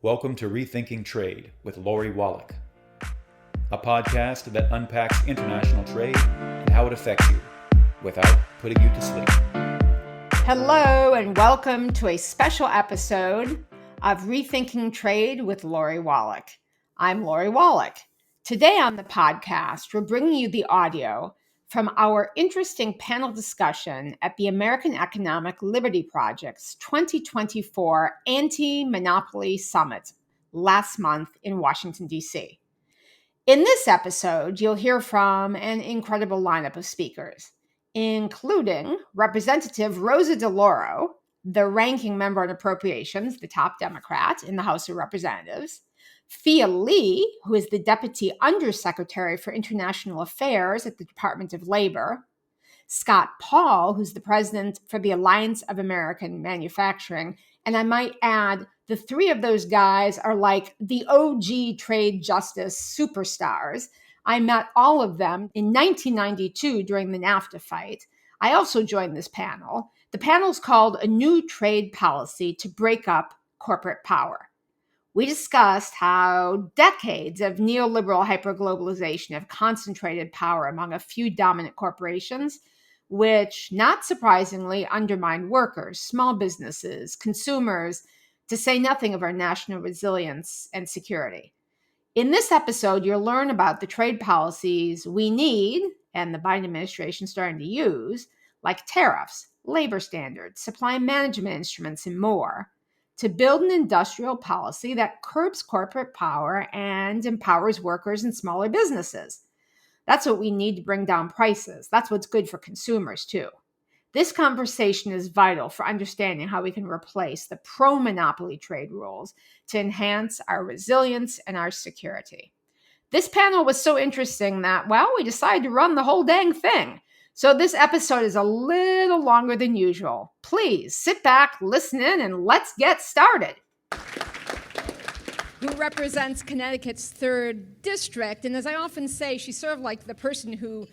Welcome to Rethinking Trade with Wallach, a podcast that unpacks international trade and how it affects you without putting you to sleep. Hello and welcome to a special episode of Rethinking Trade with Wallach. I'm Wallach. Today on the podcast, we're bringing you the audio from our interesting panel discussion at the American Economic Liberty Project's 2024 Anti-Monopoly Summit last month in Washington, D.C. In this episode, you'll hear from an incredible lineup of speakers, including Representative Rosa DeLauro, the ranking member on appropriations, the top Democrat in the House of Representatives, Thea, who is the Deputy Undersecretary for International Affairs at the Department of Labor, Scott Paul, who's the President for the Alliance of American Manufacturing, and I might add, the three of those guys are like the OG trade justice superstars. I met all of them in 1992 during the NAFTA fight. I also joined this panel. The panel's called A New Trade Policy to Break Up Corporate Power. We discussed how decades of neoliberal hyperglobalization have concentrated power among a few dominant corporations, which, not surprisingly, undermine workers, small businesses, consumers, to say nothing of our national resilience and security. In this episode, you'll learn about the trade policies we need and the Biden administration starting to use, like tariffs, labor standards, supply management instruments, and more, to build an industrial policy that curbs corporate power and empowers workers and smaller businesses. That's what we need to bring down prices. That's what's good for consumers, too. This conversation is vital for understanding how we can replace the pro-monopoly trade rules to enhance our resilience and our security. This panel was so interesting that, we decided to run the whole dang thing. So this episode is a little longer than usual. Please sit back, listen in, and let's get started. Who represents Connecticut's 3rd District. And as I often say, she's sort of like the person who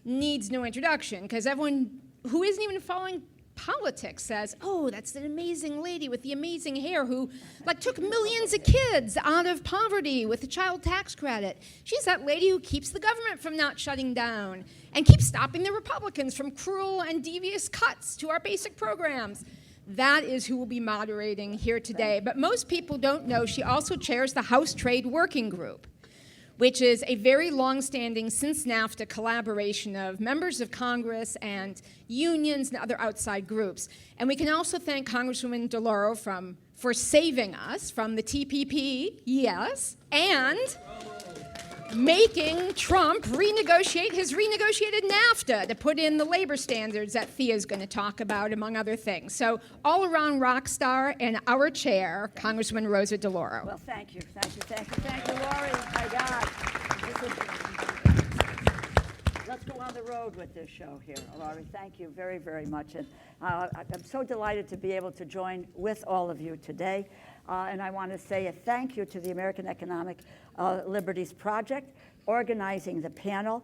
needs no introduction, because everyone who isn't even following politics says, oh, that's an amazing lady with the amazing hair who took millions of kids out of poverty with the child tax credit. She's that lady who keeps the government from not shutting down and keeps stopping the Republicans from cruel and devious cuts to our basic programs. That is who will be moderating here today. But most people don't know she also chairs the House Trade Working Group, which is a very long-standing, since NAFTA, collaboration of members of Congress and unions and other outside groups. And we can also thank Congresswoman DeLauro for saving us from the TPP, yes, and making Trump renegotiate his renegotiated NAFTA to put in the labor standards that Thea is going to talk about, among other things. So all-around rock star and our chair, Congresswoman Rosa DeLauro. Well, thank you, Lori. My God. Let's go on the road with this show here, Laurie. Thank you very, very much. And I'm so delighted to be able to join with all of you today. And I want to say a thank you to the American Economic Liberties Project, organizing the panel,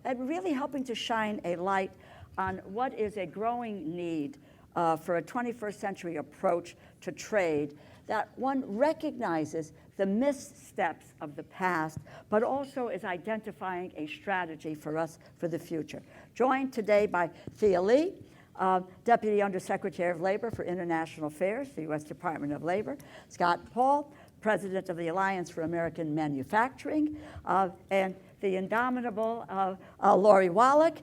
and really helping to shine a light on what is a growing need for a 21st century approach to trade, that one recognizes the missteps of the past, but also is identifying a strategy for us for the future. Joined today by Thea, Deputy Undersecretary of Labor for International Affairs, the U.S. Department of Labor, Scott Paul, President of the Alliance for American Manufacturing, and the indomitable Lori Wallach,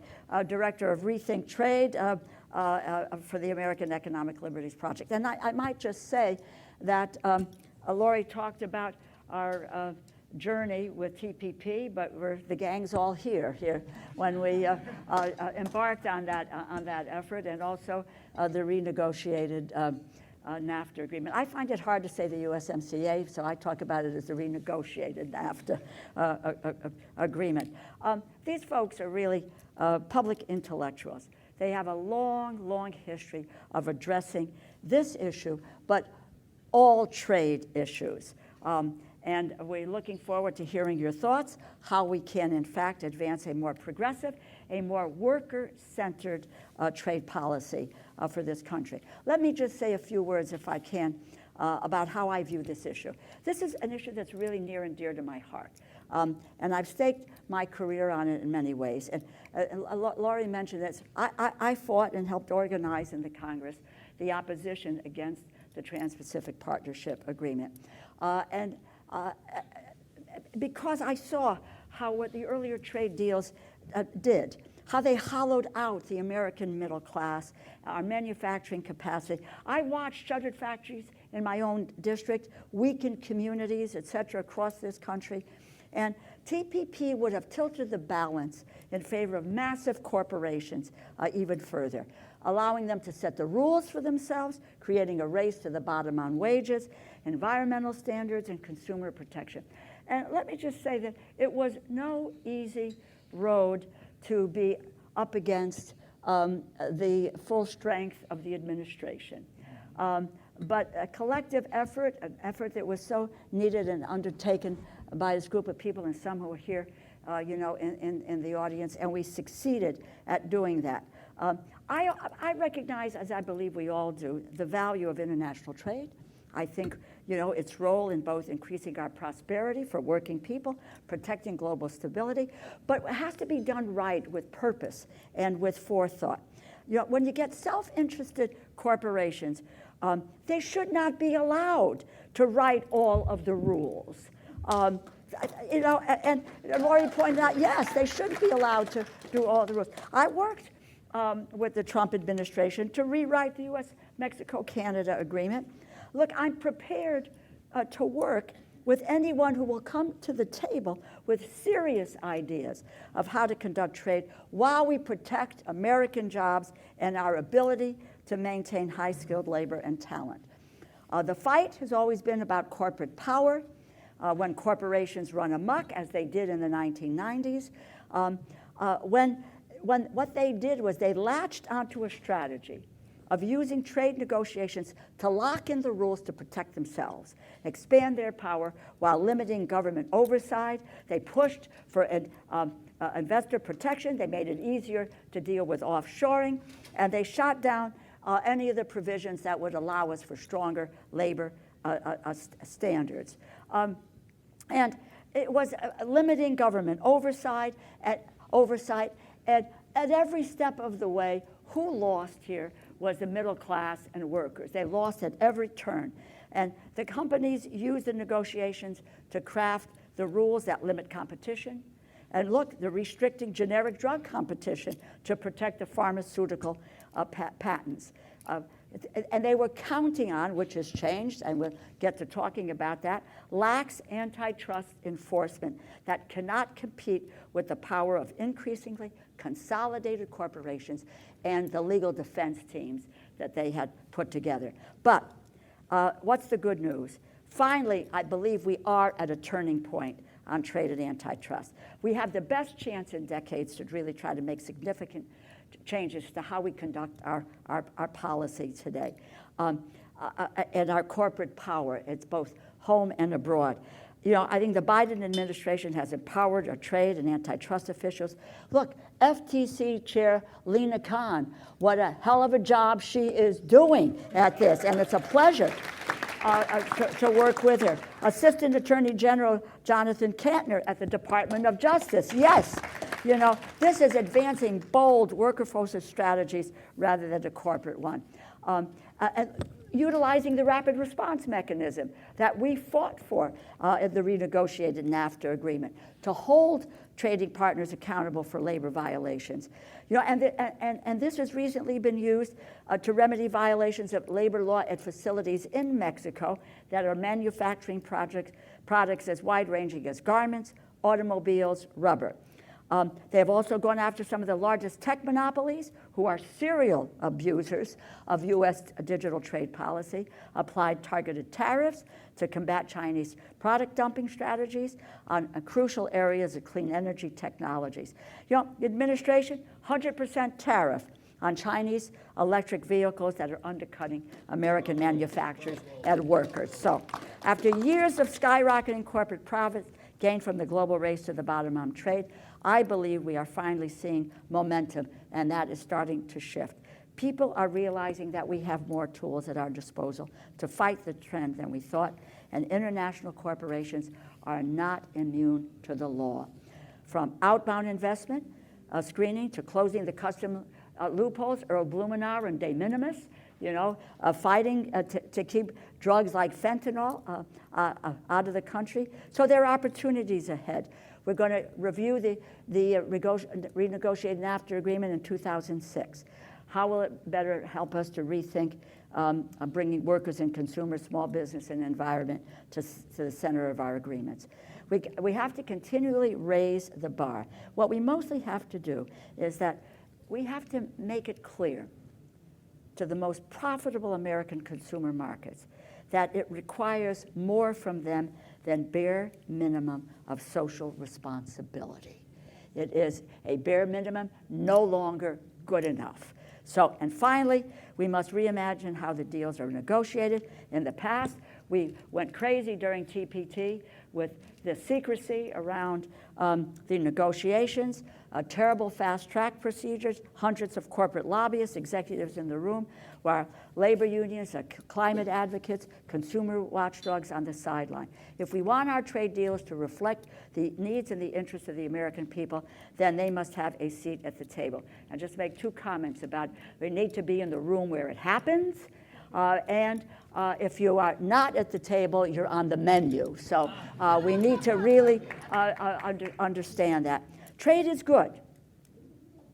Director of Rethink Trade for the American Economic Liberties Project. And I might just say that Lori talked about our journey with TPP, but the gang's all here when we embarked on that effort, and also the renegotiated NAFTA agreement. I find it hard to say the USMCA, so I talk about it as the renegotiated NAFTA agreement. These folks are really public intellectuals. They have a long, long history of addressing this issue, but all trade issues. And we're looking forward to hearing your thoughts, how we can, in fact, advance a more progressive, a more worker-centered trade policy for this country. Let me just say a few words, if I can, about how I view this issue. This is an issue that's really near and dear to my heart. And I've staked my career on it in many ways. And Laurie mentioned this. I fought and helped organize in the Congress the opposition against the Trans-Pacific Partnership Agreement. Because I saw how what the earlier trade deals did, how they hollowed out the American middle class, our manufacturing capacity. I watched shuttered factories in my own district, weakened communities, et cetera, across this country. And TPP would have tilted the balance in favor of massive corporations even further, allowing them to set the rules for themselves, creating a race to the bottom on wages, environmental standards, and consumer protection. And let me just say that it was no easy road to be up against the full strength of the administration. But a collective effort, an effort that was so needed and undertaken by this group of people, and some who are here, in the audience, and we succeeded at doing that. I recognize, as I believe we all do, the value of international trade. I think, its role in both increasing our prosperity for working people, protecting global stability, but it has to be done right with purpose and with forethought. When you get self-interested corporations, they should not be allowed to write all of the rules. And Laurie pointed out, yes, they should be allowed to do all the rules. I worked with the Trump administration to rewrite the U.S.-Mexico-Canada agreement. Look, I'm prepared to work with anyone who will come to the table with serious ideas of how to conduct trade while we protect American jobs and our ability to maintain high-skilled labor and talent. The fight has always been about corporate power. When corporations run amok, as they did in the 1990s, when what they did was they latched onto a strategy of using trade negotiations to lock in the rules to protect themselves, expand their power while limiting government oversight. They pushed for investor protection. They made it easier to deal with offshoring, and they shot down any of the provisions that would allow us for stronger labor standards. And it was limiting government oversight, and at every step of the way, who lost here was the middle class and workers. They lost at every turn. And the companies used the negotiations to craft the rules that limit competition. And look, they're restricting generic drug competition to protect the pharmaceutical patents. And they were counting on, which has changed, and we'll get to talking about that, lax antitrust enforcement that cannot compete with the power of increasingly consolidated corporations and the legal defense teams that they had put together. But what's the good news? Finally, I believe we are at a turning point on trade and antitrust. We have the best chance in decades to really try to make significant changes to how we conduct our policy today and our corporate power. It's both home and abroad. I think the Biden administration has empowered our trade and antitrust officials. Look, FTC Chair Lena Khan, what a hell of a job she is doing at this, and it's a pleasure to work with her. Assistant Attorney General Jonathan Kantner at the Department of Justice. Yes, this is advancing bold worker-focused strategies rather than a corporate one. And utilizing the rapid response mechanism that we fought for in the renegotiated NAFTA agreement to hold trading partners accountable for labor violations. And this has recently been used to remedy violations of labor law at facilities in Mexico that are manufacturing products as wide-ranging as garments, automobiles, rubber. They have also gone after some of the largest tech monopolies who are serial abusers of U.S. digital trade policy, applied targeted tariffs to combat Chinese product dumping strategies on crucial areas of clean energy technologies. The administration, 100% tariff on Chinese electric vehicles that are undercutting American manufacturers and workers. So after years of skyrocketing corporate profits gained from the global race to the bottom on trade, I believe we are finally seeing momentum, and that is starting to shift. People are realizing that we have more tools at our disposal to fight the trend than we thought, and international corporations are not immune to the law. From outbound investment screening to closing the custom loopholes, Earl Blumenauer and de minimis, fighting to keep drugs like fentanyl out of the country. So there are opportunities ahead. We're going to review the renegotiated NAFTA agreement in 2006. How will it better help us to rethink bringing workers and consumers, small business, and environment to the center of our agreements? We have to continually raise the bar. What we mostly have to do is that we have to make it clear to the most profitable American consumer markets that it requires more from them than bare minimum of social responsibility. It is a bare minimum, no longer good enough. So, and finally, we must reimagine how the deals are negotiated. In the past, we went crazy during TPT with the secrecy around the negotiations, terrible fast-track procedures, hundreds of corporate lobbyists, executives in the room, while labor unions, climate advocates, consumer watchdogs on the sideline. If we want our trade deals to reflect the needs and the interests of the American people, then they must have a seat at the table. And just make two comments about we need to be in the room where it happens, and if you are not at the table, you're on the menu. So we need to really understand that. Trade is good,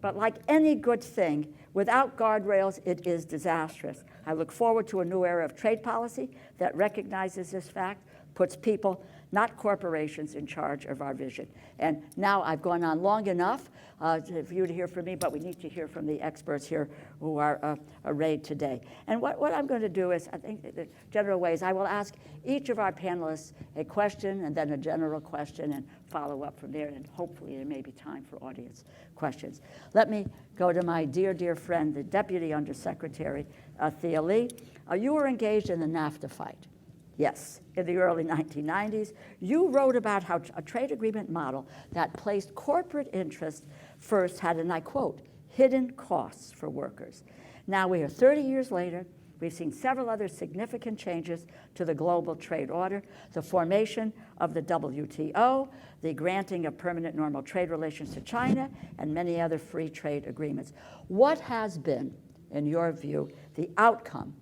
but like any good thing, without guardrails, it is disastrous. I look forward to a new era of trade policy that recognizes this fact, puts people, not corporations, in charge of our vision. And now I've gone on long enough for you to hear from me, but we need to hear from the experts here who are arrayed today. And what I'm going to do is, I think the general ways, I will ask each of our panelists a question and then a general question and follow up from there, and hopefully there may be time for audience questions. Let me go to my dear, dear friend, the Deputy Undersecretary, Thea Lee. You were engaged in the NAFTA fight. Yes, in the early 1990s. You wrote about how a trade agreement model that placed corporate interests first had, and I quote, hidden costs for workers. Now we are 30 years later. We've seen several other significant changes to the global trade order, the formation of the WTO, the granting of permanent normal trade relations to China, and many other free trade agreements. What has been, in your view, the outcome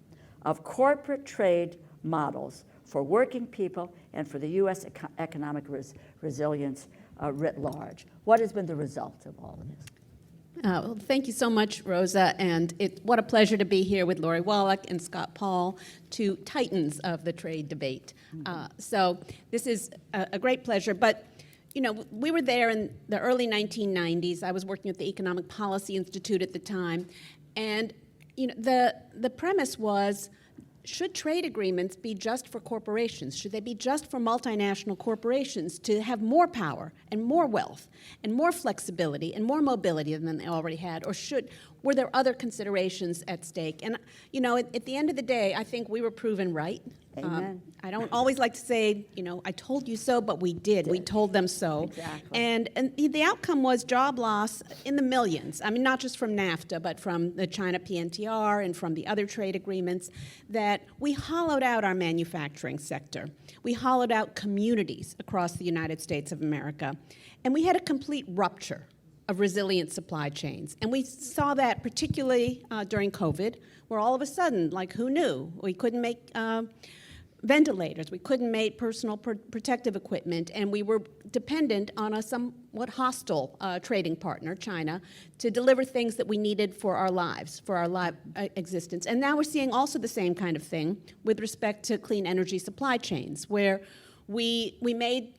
of corporate trade models for working people and for the U.S. economic resilience writ large? What has been the result of all of this? Well, thank you so much, Rosa, and what a pleasure to be here with Lori Wallach and Scott Paul, two titans of the trade debate. So this is a great pleasure, but we were there in the early 1990s. I was working at the Economic Policy Institute at the time, and the premise was, should trade agreements be just for corporations? Should they be just for multinational corporations to have more power and more wealth and more flexibility and more mobility than they already had? Or were there other considerations at stake? And, at the end of the day, I think we were proven right. Amen. I don't always like to say, I told you so, but we did. We told them so. Exactly. And the outcome was job loss in the millions. I mean, not just from NAFTA, but from the China PNTR and from the other trade agreements, that we hollowed out our manufacturing sector. We hollowed out communities across the United States of America. And we had a complete rupture of resilient supply chains. And we saw that particularly during COVID, where all of a sudden, like who knew? We couldn't make ventilators, we couldn't make personal protective equipment, and we were dependent on a somewhat hostile trading partner, China, to deliver things that we needed for our lives, for our live existence. And now we're seeing also the same kind of thing with respect to clean energy supply chains, where we made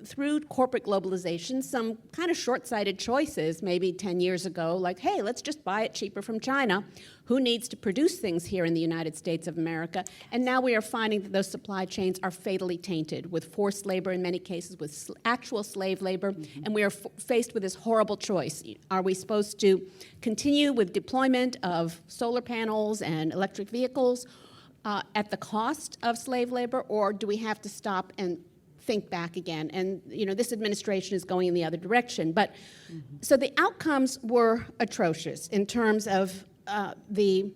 through corporate globalization, some kind of short-sighted choices maybe 10 years ago, like, hey, let's just buy it cheaper from China. Who needs to produce things here in the United States of America? And now we are finding that those supply chains are fatally tainted with forced labor in many cases, with actual slave labor, and we are faced with this horrible choice. Are we supposed to continue with deployment of solar panels and electric vehicles at the cost of slave labor, or do we have to stop and think back again? And this administration is going in the other direction. But so the outcomes were atrocious in terms of the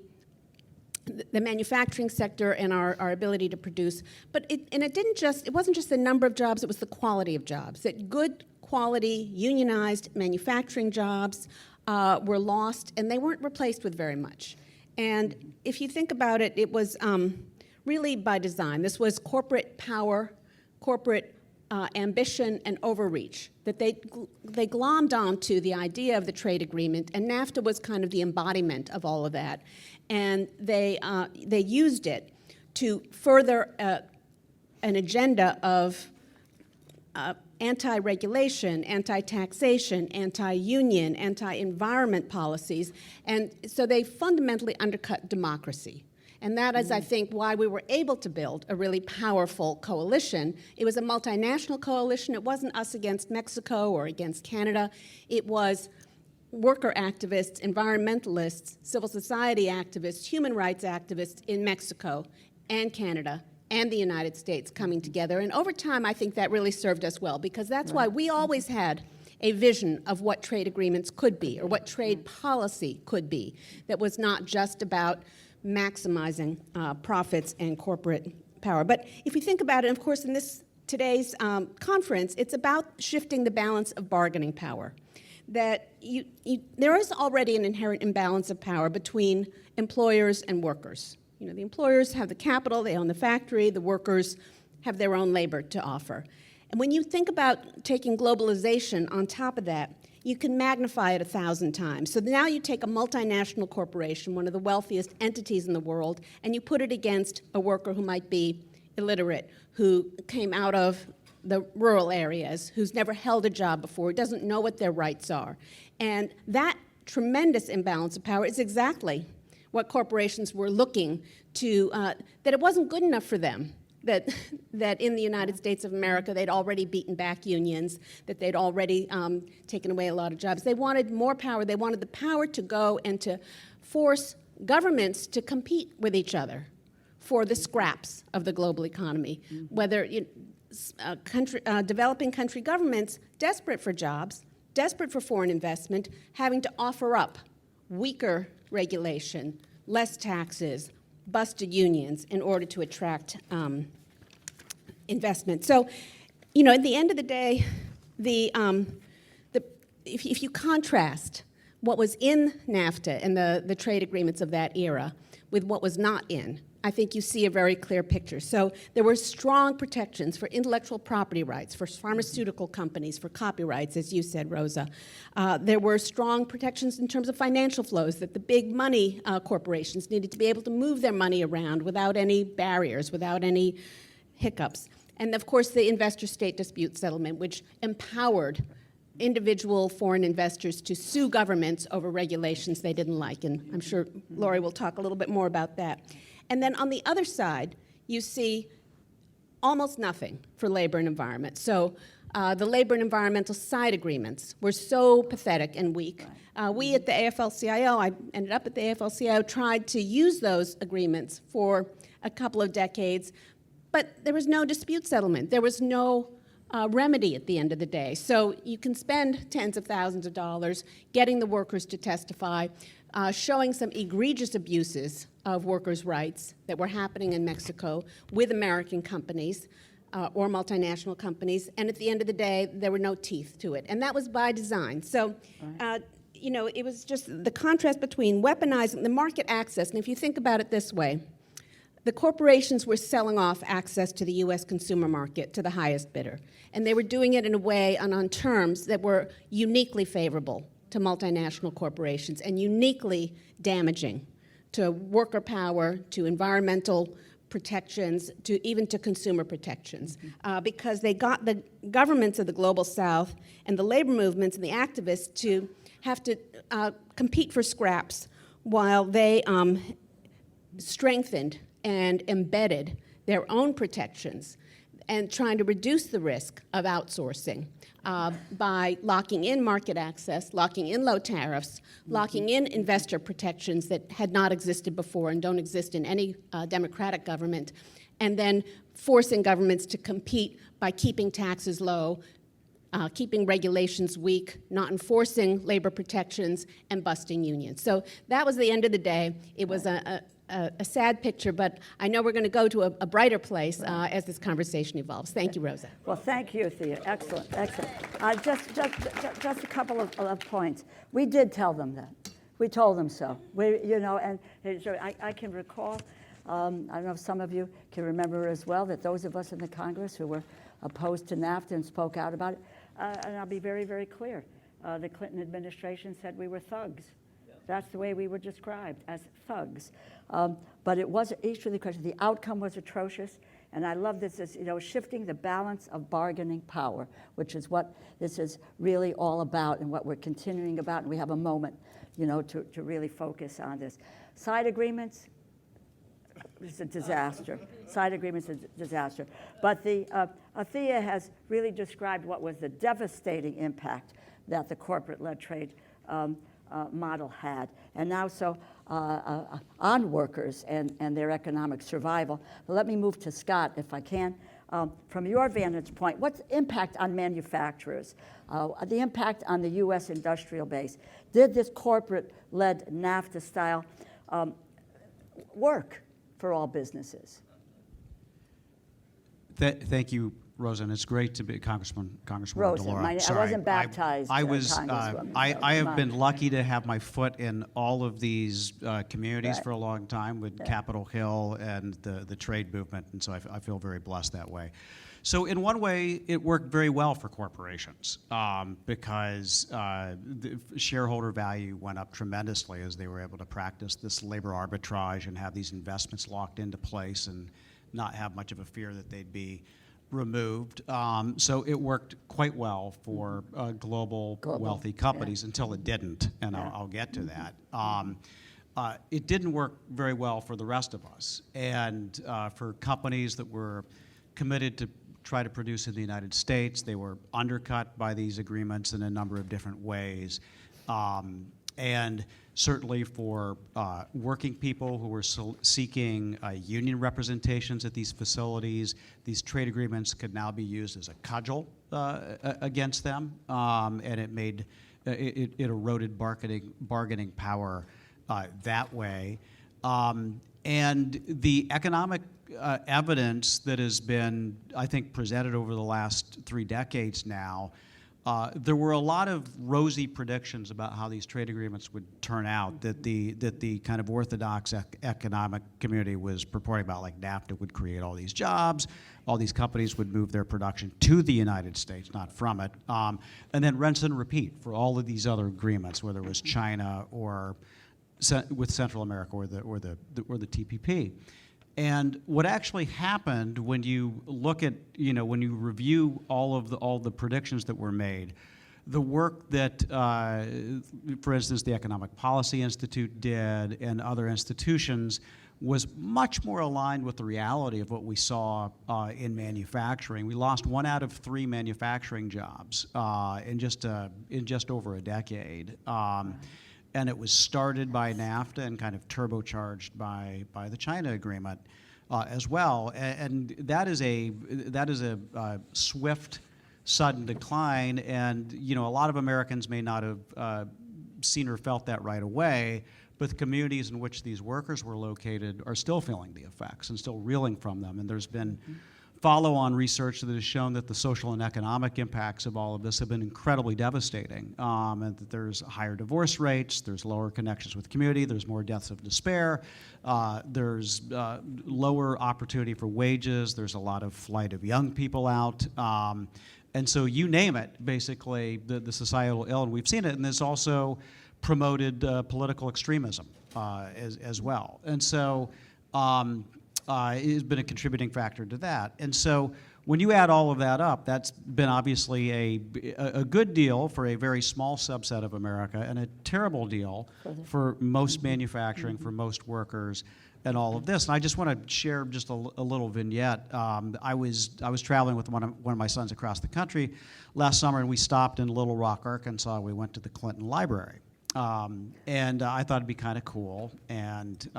manufacturing sector and our ability to produce. But it wasn't just the number of jobs, it was the quality of jobs. That good quality, unionized manufacturing jobs were lost, and they weren't replaced with very much. And if you think about it, it was really by design. This was corporate power, corporate ambition, and overreach, that they glommed onto the idea of the trade agreement, and NAFTA was kind of the embodiment of all of that. And they used it to further an agenda of anti-regulation, anti-taxation, anti-union, anti-environment policies, and so they fundamentally undercut democracy. And that is, I think, why we were able to build a really powerful coalition. It was a multinational coalition. It wasn't us against Mexico or against Canada. It was worker activists, environmentalists, civil society activists, human rights activists in Mexico and Canada and the United States coming together. And over time, I think that really served us well, because that's why we always had a vision of what trade agreements could be, or what trade policy could be, that was not just about maximizing profits and corporate power. But if you think about it, of course, in today's conference, it's about shifting the balance of bargaining power. That there is already an inherent imbalance of power between employers and workers. You know, the employers have the capital, they own the factory, the workers have their own labor to offer. And when you think about taking globalization on top of that, you can magnify it 1,000 times. So now you take a multinational corporation, one of the wealthiest entities in the world, and you put it against a worker who might be illiterate, who came out of the rural areas, who's never held a job before, doesn't know what their rights are. And that tremendous imbalance of power is exactly what corporations were looking to, that it wasn't good enough for them. That in the United States of America, they'd already beaten back unions, that they'd already taken away a lot of jobs. They wanted more power. They wanted the power to go and to force governments to compete with each other for the scraps of the global economy. Whether developing country governments, desperate for jobs, desperate for foreign investment, having to offer up weaker regulation, less taxes, busted unions in order to attract investment. So, you know, at the end of the day, if you contrast what was in NAFTA and the trade agreements of that era with what was not in, I think you see a very clear picture. So there were strong protections for intellectual property rights, for pharmaceutical companies, for copyrights, as you said, Rosa. There were strong protections in terms of financial flows, that the big money corporations needed to be able to move their money around without any barriers, without any hiccups. And of course, the investor-state dispute settlement, which empowered individual foreign investors to sue governments over regulations they didn't like. And I'm sure Laurie will talk a little bit more about that. And then on the other side, you see almost nothing for labor and environment. So the labor and environmental side agreements were so pathetic and weak. We at the AFL-CIO, I ended up at the AFL-CIO, tried to use those agreements for a couple of decades, but there was no dispute settlement. There was no remedy at the end of the day. So you can spend tens of thousands of dollars getting the workers to testify, showing some egregious abuses of workers' rights that were happening in Mexico with American companies or multinational companies, and at the end of the day, there were no teeth to it. And that was by design. So, you know, it was just the contrast between weaponizing the market access, and if you think about it this way, the corporations were selling off access to the U.S. consumer market to the highest bidder, and they were doing it in a way and on terms that were uniquely favorable to multinational corporations and uniquely damaging to worker power, to environmental protections, to even to consumer protections, because they got the governments of the global south and the labor movements and the activists to have to compete for scraps while they strengthened and embedded their own protections and trying to reduce the risk of outsourcing by locking in market access, locking in low tariffs, locking in investor protections that had not existed before and don't exist in any democratic government, and then forcing governments to compete by keeping taxes low, keeping regulations weak, not enforcing labor protections, and busting unions. So that was the end of the day. It was a sad picture, but I know we're going to go to a brighter place as this conversation evolves. Thank you, Rosa. Well, thank you, Thea. Excellent, excellent. Just a couple of points. We did tell them that. We told them so. And so I can recall, I don't know if some of you can remember as well, that those of us in the Congress who were opposed to NAFTA and spoke out about it, and I'll be very, very clear, the Clinton administration said we were thugs. That's the way we were described, as thugs. But it was equally the question. The outcome was atrocious, and I love this as shifting the balance of bargaining power, which is what this is really all about and what we're continuing about. And we have a moment, to really focus on this. Side agreements, it's a disaster. Side agreements is a disaster. But Thea has really described what was the devastating impact that the corporate-led trade model had, and now on workers and their economic survival. But let me move to Scott, if I can. From your vantage point, what's the impact on manufacturers, the impact on the U.S. industrial base? Did this corporate-led NAFTA style work for all businesses? Thank you, Rosa, and it's great to be Congresswoman Rosa, DeLauro. I wasn't baptized. I have been lucky to have my foot in all of these communities for a long time with Capitol Hill and the trade movement, and so I feel very blessed that way. So in one way, it worked very well for corporations because the shareholder value went up tremendously as they were able to practice this labor arbitrage and have these investments locked into place and not have much of a fear that they'd be removed. So it worked quite well for global wealthy companies until it didn't, and I'll get to that. It didn't work very well for the rest of us, and for companies that were committed to try to produce in the United States, they were undercut by these agreements in a number of different ways. And certainly for working people who were seeking union representations at these facilities, these trade agreements could now be used as a cudgel against them, and it eroded bargaining power that way. And the economic evidence that has been, I think, presented over the last 3 decades now, there were a lot of rosy predictions about how these trade agreements would turn out, that the kind of orthodox economic community was purporting about, like NAFTA would create all these jobs, all these companies would move their production to the United States, not from it, and then rinse and repeat for all of these other agreements, whether it was China or with Central America or the TPP. And what actually happened when you look at, when you review all the predictions that were made, the work that, for instance, the Economic Policy Institute did and other institutions was much more aligned with the reality of what we saw in manufacturing. We lost 1 out of 3 manufacturing jobs in just over a decade. And it was started by NAFTA and kind of turbocharged by the China agreement as well. And that is a swift, sudden decline. And a lot of Americans may not have seen or felt that right away, but the communities in which these workers were located are still feeling the effects and still reeling from them. And there's been follow-on research that has shown that the social and economic impacts of all of this have been incredibly devastating, and that there's higher divorce rates, there's lower connections with community, there's more deaths of despair, there's lower opportunity for wages, there's a lot of flight of young people out, and so you name it, basically, the societal ill, and we've seen it, and there's also promoted political extremism as well. And so it has been a contributing factor to that. And so when you add all of that up, that's been obviously a good deal for a very small subset of America and a terrible deal for most manufacturing, for most workers, and all of this. And I just want to share just a little vignette. I was traveling with one of my sons across the country last summer, and we stopped in Little Rock, Arkansas. We went to the Clinton Library. And I thought it'd be kind of cool. And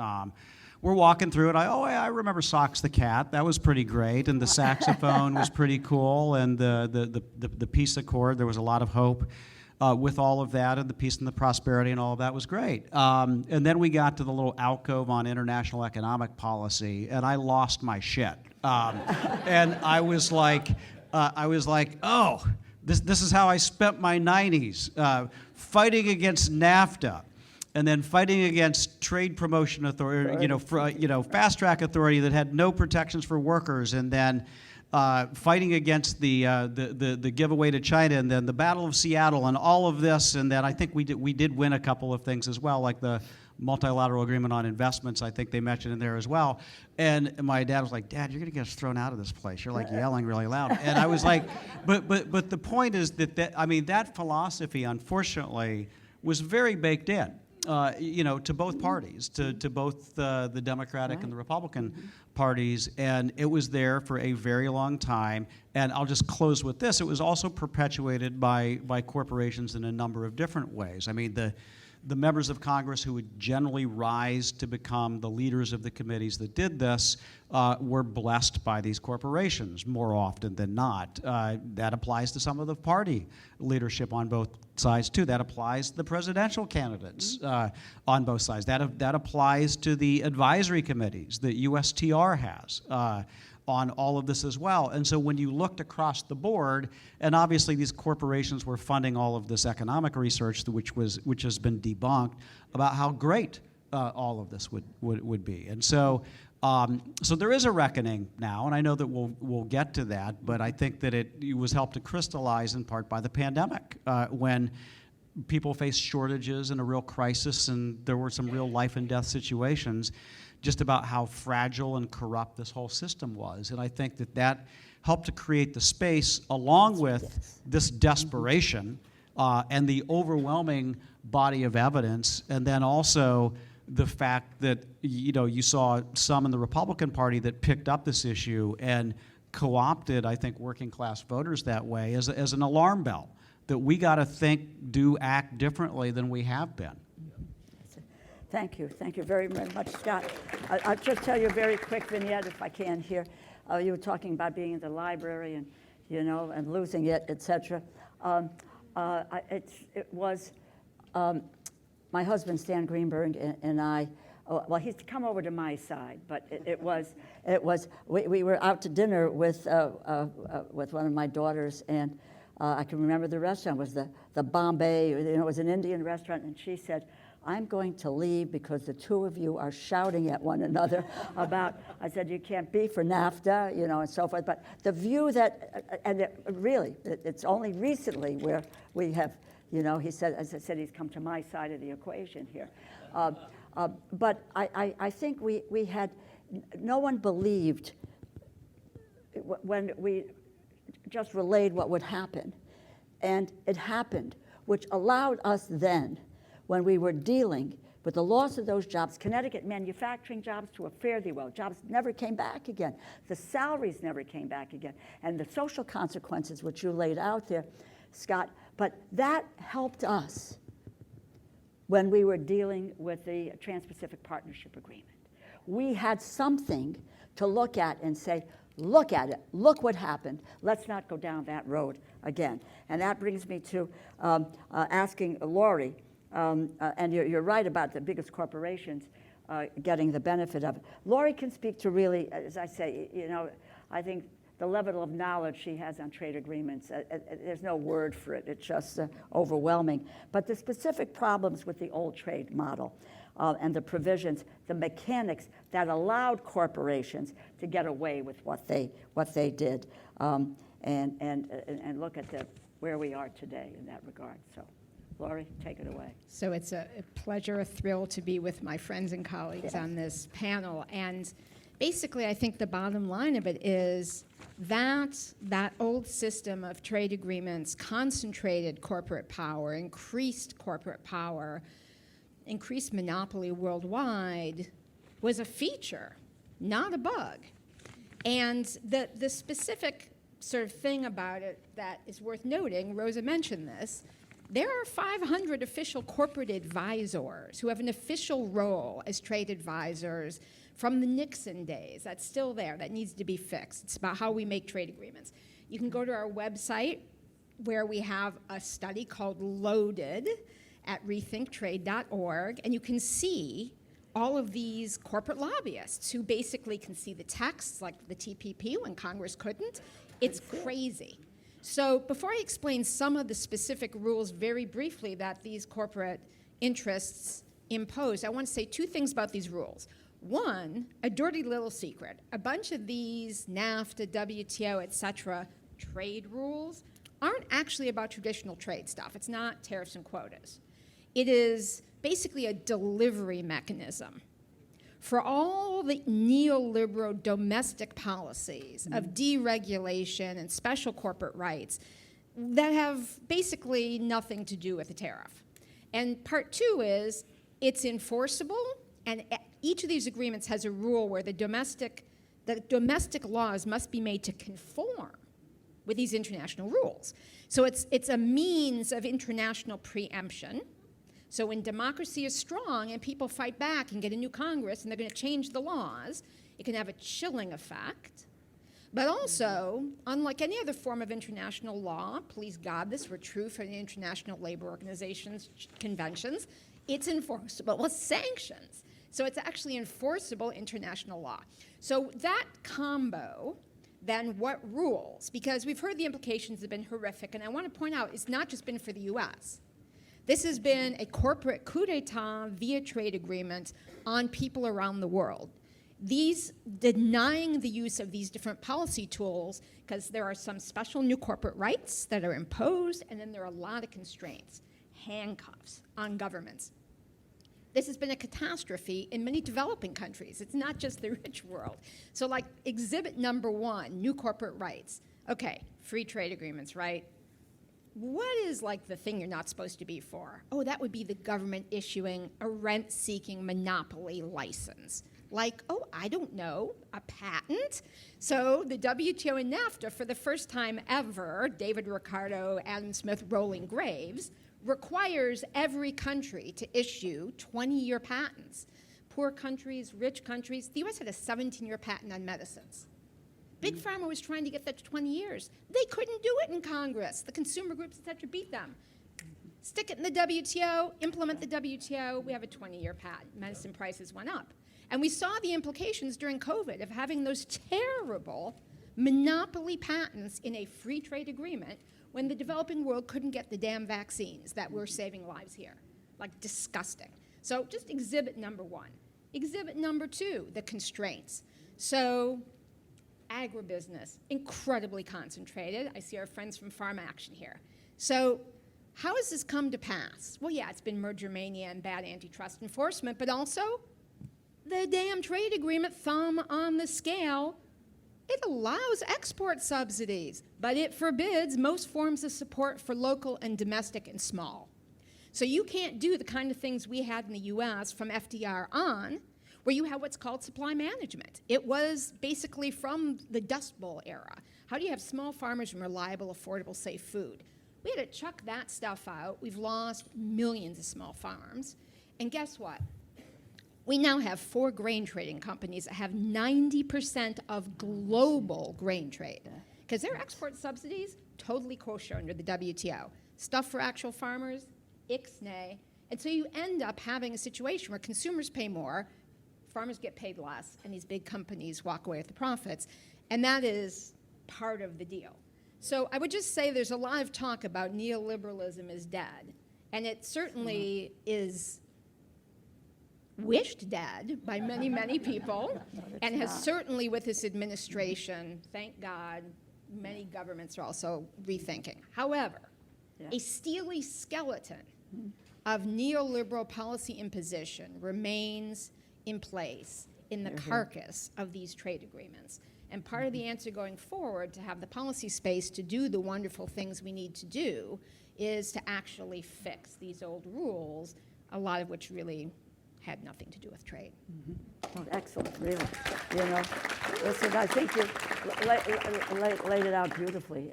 we're walking through it. I remember Socks the cat. That was pretty great, and the saxophone was pretty cool, and the peace accord. There was a lot of hope with all of that, and the peace and the prosperity and all of that was great. And then we got to the little alcove on international economic policy, and I lost my shit. And I was like, oh, this is how I spent my 90s, fighting against NAFTA, and then fighting against trade promotion authority, fast track authority that had no protections for workers, and then fighting against the giveaway to China, and then the Battle of Seattle, and all of this, and then I think we did win a couple of things as well, like the multilateral agreement on investments. I think they mentioned in there as well. And my dad was like, "Dad, you're gonna get us thrown out of this place. You're like yelling really loud." And I was like, but the point is that philosophy, unfortunately, was very baked in. To both parties, to both the Democratic and the Republican parties, and it was there for a very long time. And I'll just close with this: it was also perpetuated by corporations in a number of different ways. I mean, the members of Congress who would generally rise to become the leaders of the committees that did this were blessed by these corporations more often than not. That applies to some of the party leadership on both sides too. That applies to the presidential candidates on both sides. That applies to the advisory committees that USTR has on all of this as well. And so when you looked across the board, and obviously these corporations were funding all of this economic research, which has been debunked, about how great all of this would be. And so so there is a reckoning now, and I know that we'll get to that, but I think that it was helped to crystallize in part by the pandemic, when people faced shortages and a real crisis, and there were some real life and death situations, just about how fragile and corrupt this whole system was. And I think that helped to create the space, along with this desperation and the overwhelming body of evidence, and then also the fact that you saw some in the Republican Party that picked up this issue and co-opted, I think, working class voters that way as an alarm bell, that we got to act differently than we have been. Thank you very, very much, Scott. I'll just tell you a very quick vignette, if I can, here. You were talking about being in the library and, and losing it, etc. It was my husband, Stan Greenberg, and I. Well, he's come over to my side, but we were out to dinner with one of my daughters, and I can remember the restaurant was the Bombay. It was an Indian restaurant, and she said, "I'm going to leave because the two of you are shouting at one another about," I said, "you can't be for NAFTA, and so forth." But the view that, it's only recently where we have, he said, as I said, he's come to my side of the equation here. But I think we had, no one believed when we just relayed what would happen. And it happened, which allowed us then, when we were dealing with the loss of those jobs, Connecticut manufacturing jobs to a fare-thee-well, jobs never came back again. The salaries never came back again. And the social consequences, which you laid out there, Scott, but that helped us when we were dealing with the Trans-Pacific Partnership Agreement. We had something to look at and say, look at it, look what happened, let's not go down that road again. And that brings me to asking Laurie, and you're right about the biggest corporations getting the benefit of it. Laurie can speak to really, as I say, I think the level of knowledge she has on trade agreements, there's no word for it. It's just overwhelming. But the specific problems with the old trade model and the provisions, the mechanics that allowed corporations to get away with what they did, and look at where we are today in that regard. So, Laurie, take it away. So it's a pleasure, a thrill to be with my friends and colleagues on this panel. And basically, I think the bottom line of it is that old system of trade agreements concentrated corporate power, increased monopoly worldwide, was a feature, not a bug. And the specific sort of thing about it that is worth noting, Rosa mentioned this, there are 500 official corporate advisors who have an official role as trade advisors from the Nixon days. That's still there. That needs to be fixed. It's about how we make trade agreements. You can go to our website where we have a study called Loaded at rethinktrade.org, and you can see all of these corporate lobbyists who basically can see the texts, like the TPP when Congress couldn't. It's crazy. So before I explain some of the specific rules very briefly that these corporate interests impose, I want to say two things about these rules. One, a dirty little secret. A bunch of these NAFTA, WTO, et cetera, trade rules aren't actually about traditional trade stuff. It's not tariffs and quotas. It is basically a delivery mechanism for all the neoliberal domestic policies of deregulation and special corporate rights that have basically nothing to do with the tariff. And part two is it's enforceable, and each of these agreements has a rule where the domestic laws must be made to conform with these international rules. So it's a means of international preemption. So when democracy is strong and people fight back and get a new Congress and they're going to change the laws, it can have a chilling effect. But also, unlike any other form of international law, please God, this were true for the International Labor Organization's conventions, it's enforceable with sanctions. So it's actually enforceable international law. So that combo, then what rules? Because we've heard the implications have been horrific, and I want to point out it's not just been for the US. This has been a corporate coup d'etat via trade agreement on people around the world. These denying the use of these different policy tools, because there are some special new corporate rights that are imposed, and then there are a lot of constraints, handcuffs on governments. This has been a catastrophe in many developing countries. It's not just the rich world. So like exhibit number one, new corporate rights. Okay, free trade agreements, right? What is like the thing you're not supposed to be for? Oh, that would be the government issuing a rent-seeking monopoly license. Like, oh, I don't know, a patent? So the WTO and NAFTA, for the first time ever, David Ricardo, Adam Smith, rolling graves, requires every country to issue 20-year patents. Poor countries, rich countries. The US had a 17-year patent on medicines. Big Pharma was trying to get that to 20 years. They couldn't do it in Congress. The consumer groups, et cetera, beat them. Stick it in the WTO, implement the WTO, we have a 20-year patent. Medicine prices went up. And we saw the implications during COVID of having those terrible monopoly patents in a free trade agreement when the developing world couldn't get the damn vaccines that were saving lives here. Like, disgusting. So just exhibit number one. Exhibit number two, the constraints. So agribusiness, incredibly concentrated. I see our friends from Farm Action here. So how has this come to pass? Well, yeah, it's been merger mania and bad antitrust enforcement, but also the damn trade agreement, thumb on the scale, it allows export subsidies, but it forbids most forms of support for local and domestic and small. So you can't do the kind of things we had in the US from FDR on, where you have what's called supply management. It was basically from the Dust Bowl era. How do you have small farmers and reliable, affordable, safe food? We had to chuck that stuff out. We've lost millions of small farms. And guess what? We now have 4 grain trading companies that have 90% of global grain trade. Because their export subsidies, totally kosher under the WTO. Stuff for actual farmers, ixnay. And so you end up having a situation where consumers pay more, farmers get paid less, and these big companies walk away with the profits. And that is part of the deal. So I would just say there's a lot of talk about neoliberalism is dead. And it certainly is wished dead by many, many people, and has certainly with this administration, thank God, many governments are also rethinking. However, a steely skeleton of neoliberal policy imposition remains in place in the carcass of these trade agreements. And part of the answer going forward to have the policy space to do the wonderful things we need to do is to actually fix these old rules, a lot of which really had nothing to do with trade. Oh, excellent, really. You know, listen, I think you laid it out beautifully.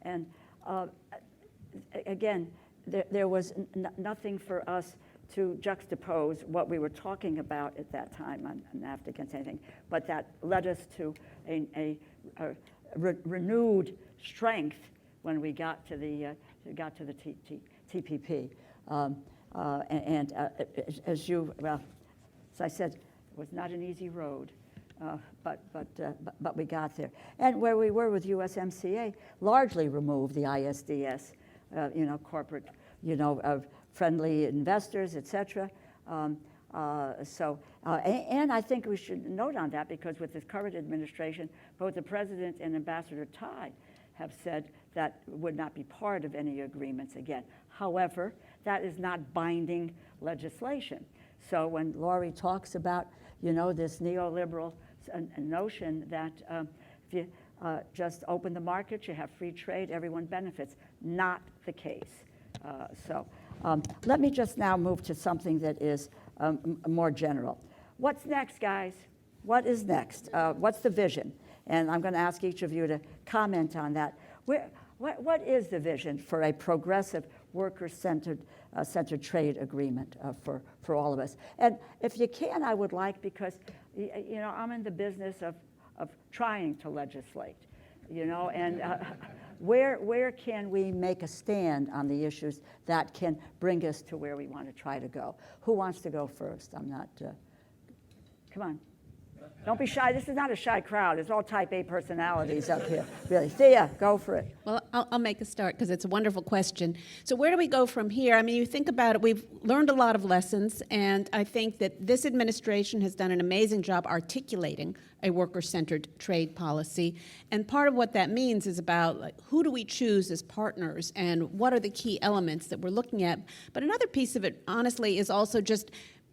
And again, there was nothing for us to juxtapose what we were talking about at that time on NAFTA against anything, but that led us to a renewed strength when we got to the TPP. As I said, it was not an easy road, but we got there. And where we were with USMCA, largely removed the ISDS, corporate, friendly investors, et cetera. And I think we should note on that, because with this current administration, both the President and Ambassador Tai have said that would not be part of any agreements again. However, that is not binding legislation. So when Laurie talks about, this neoliberal notion that if you just open the market, you have free trade, everyone benefits, not the case. Let me just now move to something that is more general. What's next, guys? What is next? What's the vision? And I'm going to ask each of you to comment on that. What is the vision for a progressive, worker-centered trade agreement for all of us? And if you can, I would like, because I'm in the business of trying to legislate, and where can we make a stand on the issues that can bring us to where we want to try to go? Who wants to go first? I'm not. Come on. Don't be shy. This is not a shy crowd. It's all type A personalities up here. Really. Thea, go for it. Well, I'll make a start because it's a wonderful question. So where do we go from here? I mean, you think about it, we've learned a lot of lessons, and I think that this administration has done an amazing job articulating a worker-centered trade policy. And part of what that means is about who do we choose as partners and what are the key elements that we're looking at. But another piece of it, honestly, is also just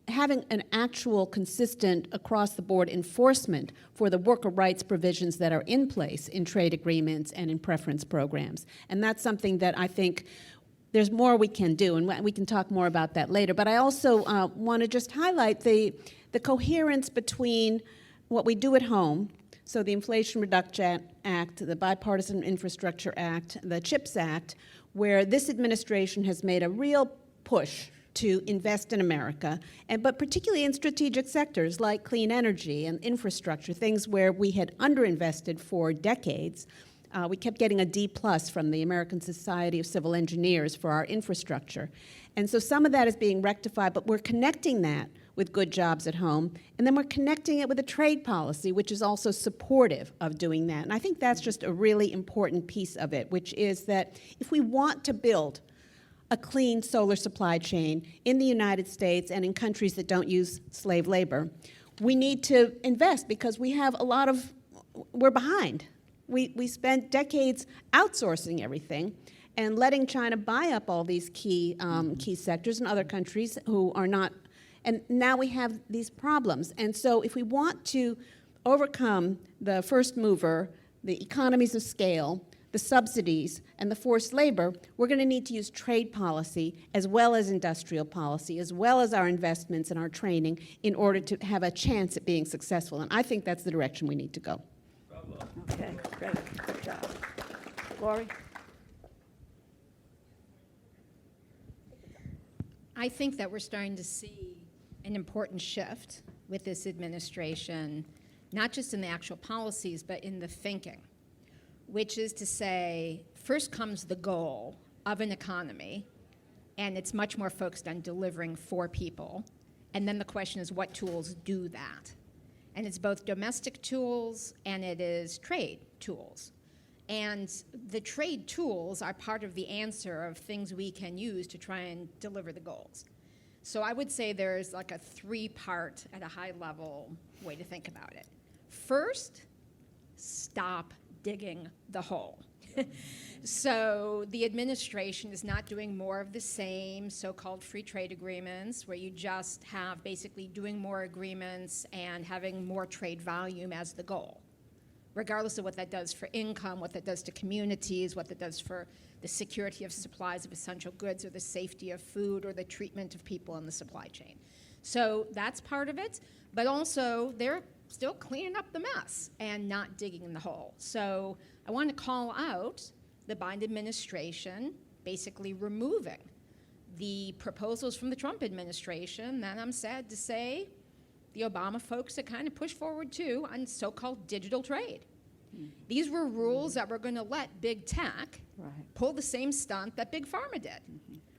having an actual consistent across-the-board enforcement for the worker rights provisions that are in place in trade agreements and in preference programs. And that's something that I think there's more we can do, and we can talk more about that later. But I also want to just highlight the coherence between what we do at home, so the Inflation Reduction Act, the Bipartisan Infrastructure Act, the CHIPS Act, where this administration has made a real push to invest in America, but particularly in strategic sectors like clean energy and infrastructure, things where we had underinvested for decades. We kept getting a D+ from the American Society of Civil Engineers for our infrastructure. And so some of that is being rectified, but we're connecting that with good jobs at home, and then we're connecting it with a trade policy, which is also supportive of doing that. And I think that's just a really important piece of it, which is that if we want to build a clean solar supply chain in the United States and in countries that don't use slave labor, we need to invest because we're behind. We spent decades outsourcing everything and letting China buy up all these key sectors and other countries who are not, and now we have these problems. And so if we want to overcome the first mover, the economies of scale, the subsidies, and the forced labor, we're going to need to use trade policy as well as industrial policy, as well as our investments and our training in order to have a chance at being successful. And I think that's the direction we need to go. Okay, great. Good job. Laurie? I think that we're starting to see an important shift with this administration, not just in the actual policies, but in the thinking, which is to say, first comes the goal of an economy, and it's much more focused on delivering for people. And then the question is, what tools do that? And it's both domestic tools and it is trade tools. And the trade tools are part of the answer of things we can use to try and deliver the goals. So I would say there's like a 3-part at a high level way to think about it. First, stop digging the hole. So the administration is not doing more of the same so-called free trade agreements where you just have basically doing more agreements and having more trade volume as the goal, regardless of what that does for income, what that does to communities, what that does for the security of supplies of essential goods or the safety of food or the treatment of people in the supply chain. So that's part of it, but also they're still cleaning up the mess and not digging in the hole. So I want to call out the Biden administration basically removing the proposals from the Trump administration, then I'm sad to say the Obama folks had kind of pushed forward too on so-called digital trade. These were rules that were going to let big tech pull the same stunt that big pharma did,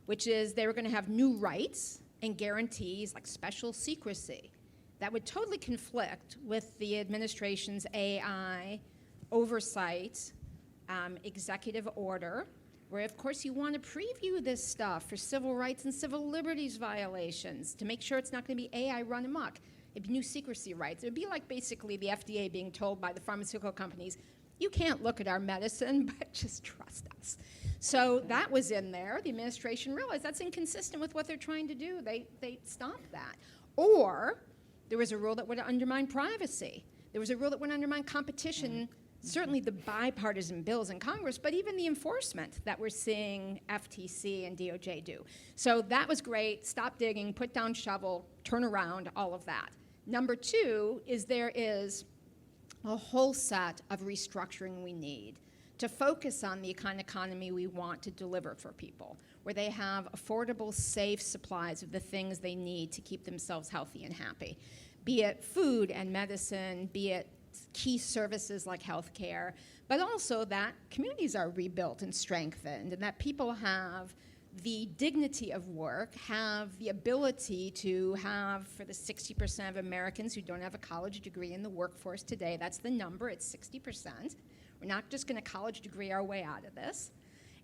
which is they were going to have new rights and guarantees like special secrecy that would totally conflict with the administration's AI oversight executive order, where of course you want to preview this stuff for civil rights and civil liberties violations to make sure it's not going to be AI run amok. It'd be new secrecy rights. It would be like basically the FDA being told by the pharmaceutical companies, you can't look at our medicine, but just trust us. So that was in there. The administration realized that's inconsistent with what they're trying to do. They stopped that. Or there was a rule that would undermine privacy. There was a rule that would undermine competition, certainly the bipartisan bills in Congress, but even the enforcement that we're seeing FTC and DOJ do. So that was great. Stop digging, put down shovel, turn around, all of that. Number two is there is a whole set of restructuring we need to focus on the kind of economy we want to deliver for people, where they have affordable, safe supplies of the things they need to keep themselves healthy and happy, be it food and medicine, be it key services like healthcare, but also that communities are rebuilt and strengthened, and that people have the dignity of work, have the ability to have, for the 60% of Americans who don't have a college degree in the workforce today, that's the number, it's 60%. We're not just going to college degree our way out of this.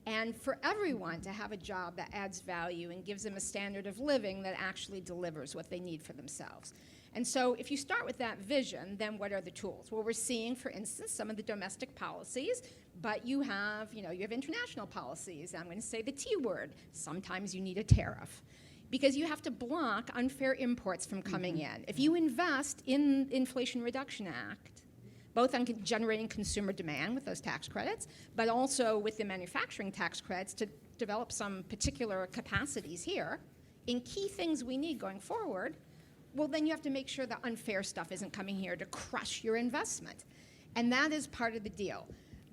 And for everyone to have a job that adds value and gives them a standard of living that actually delivers what they need for themselves. And so if you start with that vision, then what are the tools? Well, we're seeing, for instance, some of the domestic policies, but you have international policies. I'm going to say the T word. Sometimes you need a tariff because you have to block unfair imports from coming in. If you invest in the Inflation Reduction Act, both on generating consumer demand with those tax credits, but also with the manufacturing tax credits to develop some particular capacities here in key things we need going forward, well, then you have to make sure the unfair stuff isn't coming here to crush your investment. And that is part of the deal.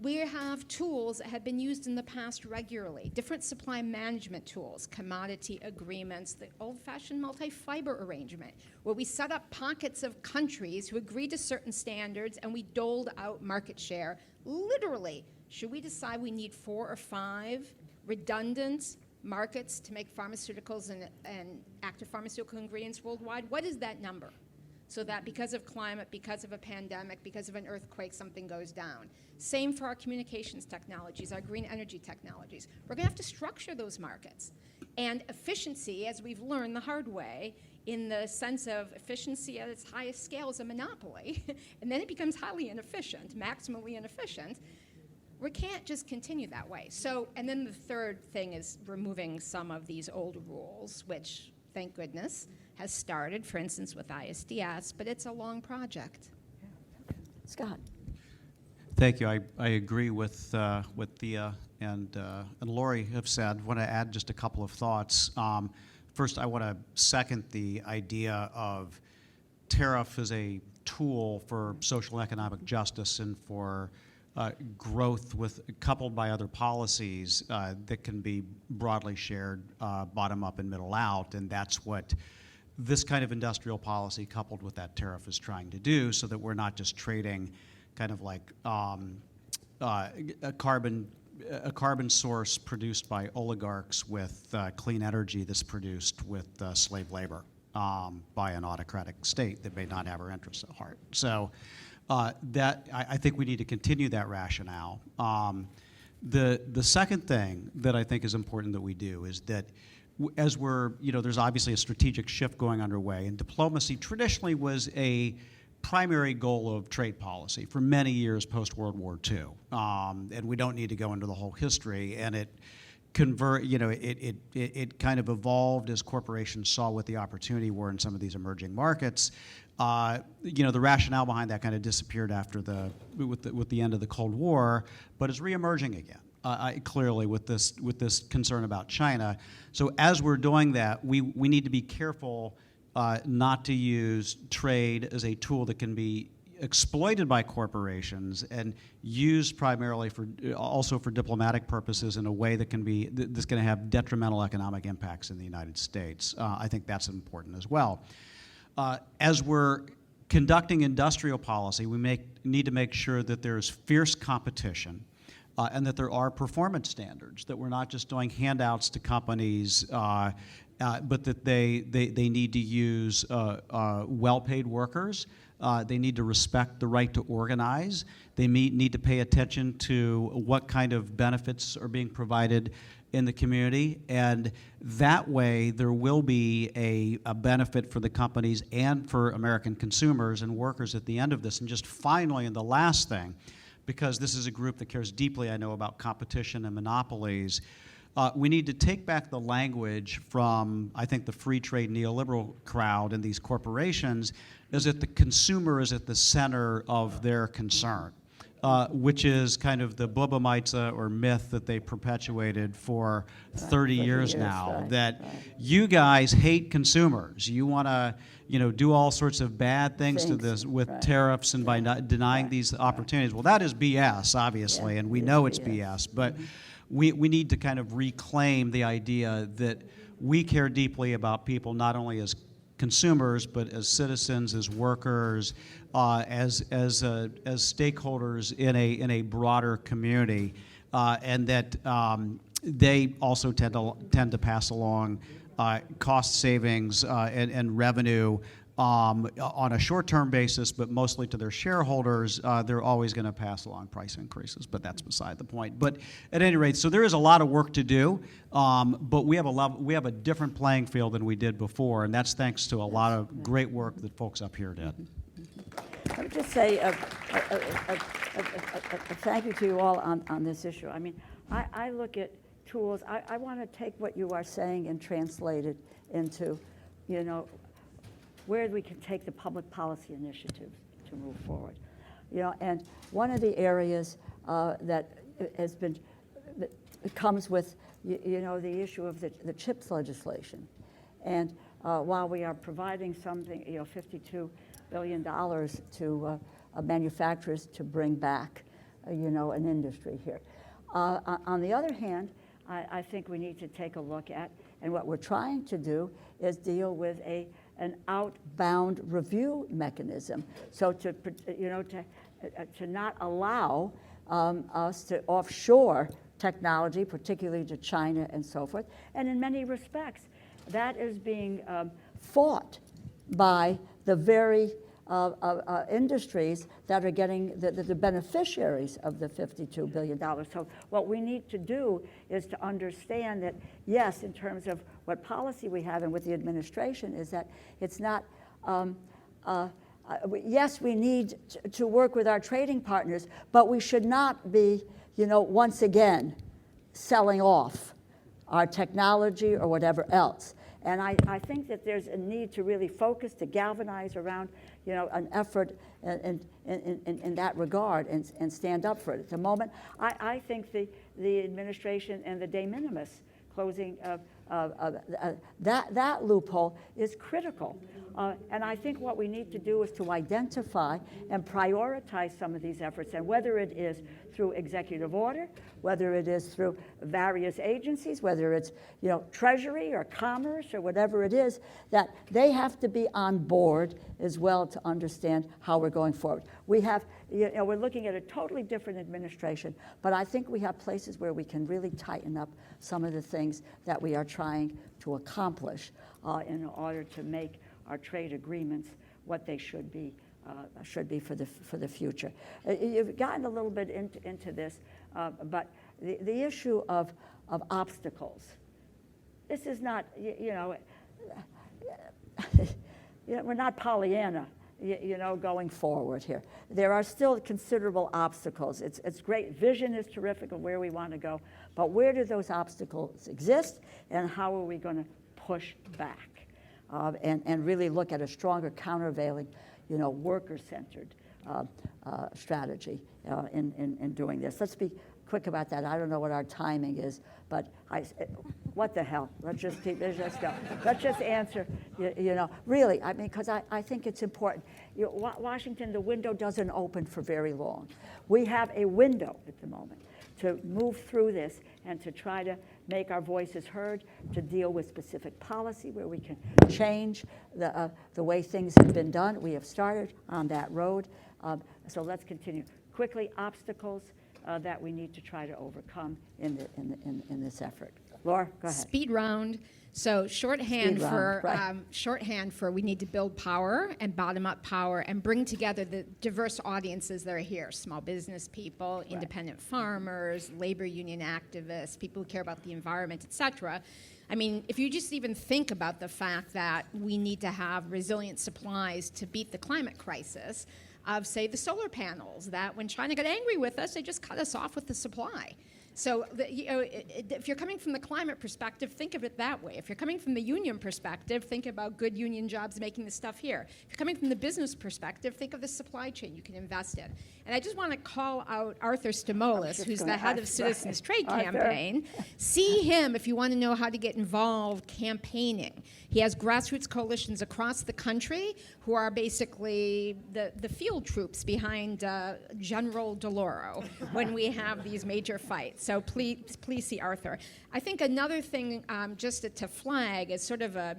We have tools that have been used in the past regularly, different supply management tools, commodity agreements, the old-fashioned multi-fiber arrangement, where we set up pockets of countries who agreed to certain standards and we doled out market share. Literally, should we decide we need 4 or 5 redundant markets to make pharmaceuticals and active pharmaceutical ingredients worldwide? What is that number? So that because of climate, because of a pandemic, because of an earthquake, something goes down. Same for our communications technologies, our green energy technologies. We're going to have to structure those markets. And efficiency, as we've learned the hard way, in the sense of efficiency at its highest scale is a monopoly, and then it becomes highly inefficient, maximally inefficient. We can't just continue that way. So, and then the third thing is removing some of these old rules, which, thank goodness, has started, for instance, with ISDS, but it's a long project. Scott. Thank you. I agree with Thea and Lori have said. I want to add just a couple of thoughts. First, I want to second the idea of tariff as a tool for social and economic justice and for growth coupled by other policies that can be broadly shared bottom up and middle out, and that's what this kind of industrial policy coupled with that tariff is trying to do, so that we're not just trading kind of like a carbon source produced by oligarchs with clean energy that's produced with slave labor by an autocratic state that may not have our interests at heart. So that I think we need to continue that rationale. The second thing that I think is important that we do is that as there's obviously a strategic shift going underway, and diplomacy traditionally was a primary goal of trade policy for many years post-World War II. And we don't need to go into the whole history, and it kind of evolved as corporations saw what the opportunity were in some of these emerging markets. The rationale behind that kind of disappeared after with the end of the Cold War, but is reemerging again. Clearly with this concern about China. So as we're doing that, we need to be careful not to use trade as a tool that can be exploited by corporations and used primarily also for diplomatic purposes in a way that's going to have detrimental economic impacts in the United States. I think that's important as well. As we're conducting industrial policy, we need to make sure that there's fierce competition and that there are performance standards, that we're not just doing handouts to companies, but that they need to use well-paid workers. They need to respect the right to organize. They need to pay attention to what kind of benefits are being provided in the community, and that way there will be a benefit for the companies and for American consumers and workers at the end of this. And just finally, and the last thing, because this is a group that cares deeply, I know, about competition and monopolies, we need to take back the language from, I think, the free trade neoliberal crowd and these corporations, is that the consumer is at the center of their concern. Which is kind of the Bubba or myth that they perpetuated for 30 years now, right, that right. you guys hate consumers. You want to, do all sorts of bad things to this with right. tariffs and by not denying these opportunities. Well, that is BS, obviously, and we know it's BS, but we need to kind of reclaim the idea that we care deeply about people not only as consumers, but as citizens, as workers, as stakeholders in a broader community, and that they also tend to pass along cost savings and revenue on a short-term basis, but mostly to their shareholders. They're always going to pass along price increases, but that's beside the point. But at any rate, so there is a lot of work to do, but we have a different playing field than we did before, and that's thanks to a lot of great work that folks up here did. I would just say a thank you to you all on this issue. I mean, I look at tools. I want to take what you are saying and translate it into, where we can take the public policy initiatives to move forward. And one of the areas that has been, that comes with, the issue of the CHIPS legislation. And while we are providing something, $52 billion to manufacturers to bring back, an industry here. On the other hand, I think we need to take a look at, and what we're trying to do is deal with an outbound review mechanism. So to not allow us to offshore technology, particularly to China and so forth. And in many respects, that is being fought by the very industries that are getting the beneficiaries of the $52 billion. So what we need to do is to understand that, yes, in terms of what policy we have and with the administration, is that it's not, yes, we need to work with our trading partners, but we should not be, once again, selling off our technology or whatever else. And I think that there's a need to really focus, to galvanize around, an effort in that regard and stand up for it. At the moment, I think the administration and the de minimis closing that loophole is critical. And I think what we need to do is to identify and prioritize some of these efforts, and whether it is through executive order, whether it is through various agencies, whether it's Treasury or Commerce or whatever it is, that they have to be on board as well to understand how we're going forward. We have, we're looking at a totally different administration, but I think we have places where we can really tighten up some of the things that we are trying to accomplish in order to make our trade agreements what they should be for the future. You've gotten a little bit into this, but the issue of obstacles. This is not, we're not Pollyanna, going forward here. There are still considerable obstacles. It's great. Vision is terrific of where we want to go, but where do those obstacles exist, and how are we going to push back and really look at a stronger countervailing, worker-centered strategy in doing this. Let's be quick about that. I don't know what our timing is, but what the hell? Let's just go. Let's just answer, really, I mean, because I think it's important. Washington, the window doesn't open for very long. We have a window at the moment to move through this and to try to make our voices heard, to deal with specific policy where we can change the way things have been done. We have started on that road. So let's continue. Quickly, obstacles that we need to try to overcome in this effort. Laura, go ahead. Speed round. So shorthand for we need to build power and bottom-up power and bring together the diverse audiences that are here: small business people, independent farmers, labor union activists, people who care about the environment, etc. I mean, if you just even think about the fact that we need to have resilient supplies to beat the climate crisis of, say, the solar panels, that when China got angry with us, they just cut us off with the supply. So, if you're coming from the climate perspective, think of it that way. If you're coming from the union perspective, think about good union jobs making the stuff here. If you're coming from the business perspective, think of the supply chain you can invest in. And I just want to call out Arthur Stamolis, who's the head of Citizens Trade Campaign. See him if you want to know how to get involved campaigning. He has grassroots coalitions across the country who are basically the field troops behind General DeLauro when we have these major fights. So please see Arthur. I think another thing just to flag is sort of a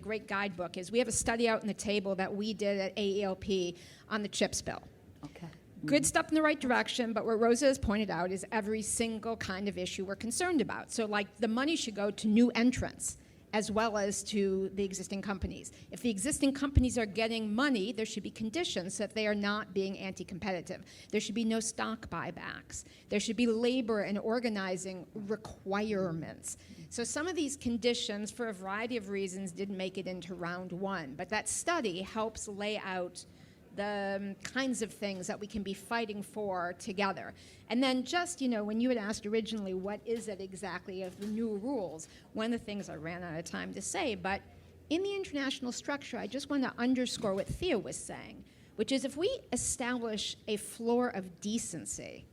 great guidebook is we have a study out on the table that we did at AELP on the CHIPS bill. Okay. Good step in the right direction, but what Rosa has pointed out is every single kind of issue we're concerned about. So like the money should go to new entrants as well as to the existing companies. If the existing companies are getting money, there should be conditions that they are not being anti-competitive. There should be no stock buybacks. There should be labor and organizing requirements. So some of these conditions, for a variety of reasons, didn't make it into round one. But that study helps lay out the kinds of things that we can be fighting for together. And then just, when you had asked originally, what is it exactly of the new rules, one of the things I ran out of time to say, but in the international structure, I just want to underscore what Thea was saying, which is if we establish a floor of decency,